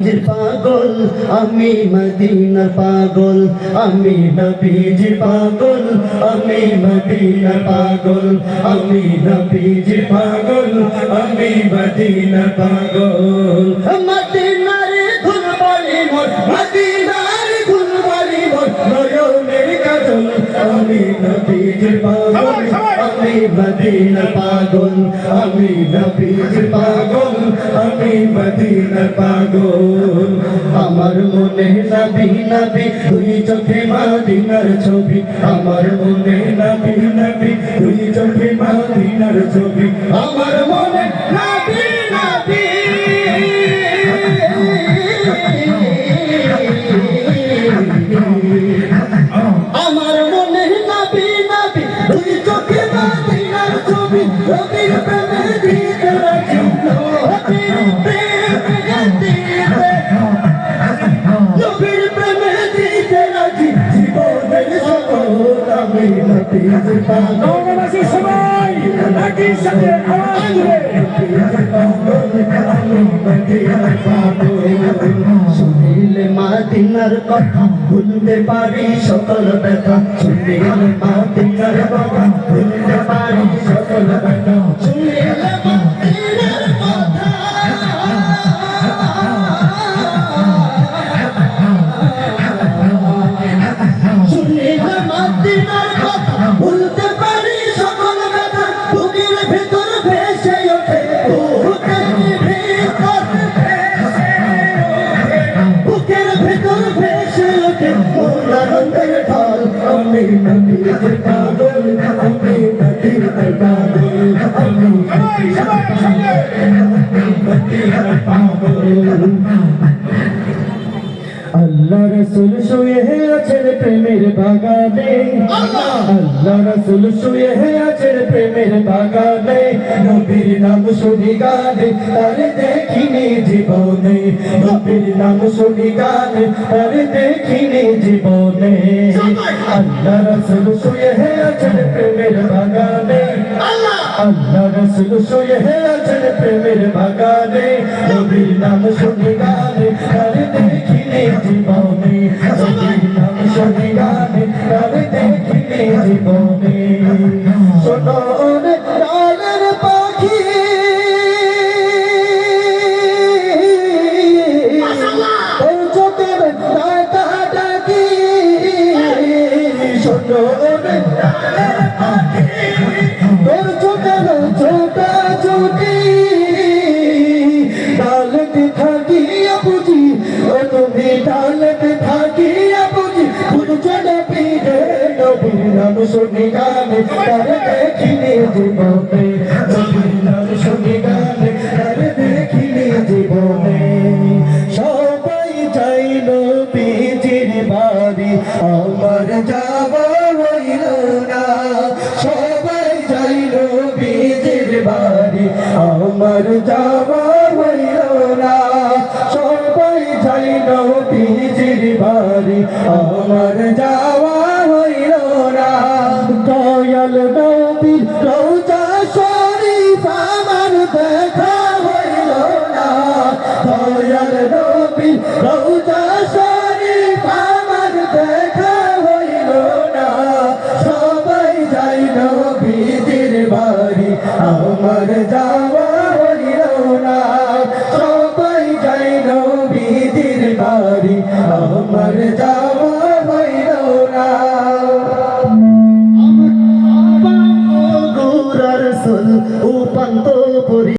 পাগল আমি মদিনার পাগল, আমি নবীজির পাগল, আমি মদিনার পাগল, আমি নবীজির পাগল, আমি মদিনার পাগল। মদিনার ধুলবাড়ি মোর, মদিনার ধুলবাড়ি মোর, নয়নের কাজল। আমি নবীজির পাগল, আমি মদিনার পাগল, আমি নবীজির পাগল, আমি মদিনার পাগল। আমার মনে নবী নবী, দুই চোখে মদিনার ছবি। আমার মনে নবী নবী, দুই চোখে মদিনার ছবি। আমার মনে নবী নবী, আমার মনে নবী নবী, দুই চোখে মদিনার ছবি। নবীর প্রেমে দিতে রাজি, নবীর প্রেমে দিতে, নবীর প্রেমে দিতে রাজি, জীবনের সকল। আমি নবীর পাগল, সবাই একই সাথে আওয়াজ তুলে শুনিলে মদিনার কথা ভুলতে পারি সকল ব্যথা। শুনিলে মদিনার কথা ভুলতে পারি সকল ব্যথা। শুনিলে মদিনার কথা, শুনিলে মদিনার কথা ভুলতে পারি সকল ব্যথা। বুকের ভেতর ভেসে ওঠে, বুকের ভেতর ভেসে ওঠে, বুকের ভেতর ভেসে ওঠে মোর আনন্দের ঢল। আমি নবীর পাগল, আমি নবীর পাগল, আমি নবীর পাগল। আল্লাহ রসুল শুয়ে আছেন প্রেমের বাগানে, আল্লাহ রসুল শুয়ে আছেন প্রেমের বাগানে। নবীর নাম শুনি গানে তার দেখিনি জীবনে, নবীর নাম শুনি গানে তার দেখিনি জীবনে। আল্লাহ রসুল শুয়ে আছেন প্রেমের বাগানে, আল্লাহ রসুল শুয়ে আছেন প্রেমের বাগানে। নবীর নাম শুনি গানে তার দেখিনি জীবনে, নবীর নাম শুনি গানে তার দেখিনি জীবনে। শোনো রে ডালের পাখি, তোর চোখের ডাকি, শোনো রে ডালের পাখি, তোর চোখের ছোটা চুটি। ডালতে থাকিয়া বুঝি ও তুমি, ডালতে থাকিয়া বুঝি বুঝছো না পিঠে। নবীর নাম শুনি গানে তার দেখিনি জীবনে, নবীর নাম শুনি গানে তার দেখিনি জীবনে। সবাই চাই নবীজির বাড়ি, আমার যাওয়া হইল না। সবাই চাই নবীজির বাড়ি, আমার যাওয়া হইল না। সবাই চাই নবীজির বাড়ি, আমার যাওয়া হইল না। দয়াল নবীর রওজা শরীফ আমার দেখা হইল না। দয়াল নবীর রওজা শরীফ আমার দেখা হইল না। সবাই যাই নবীজির বাড়ি, আমার যাওয়া হইল না। সবাই যাই নবীজির বাড়ি, আমার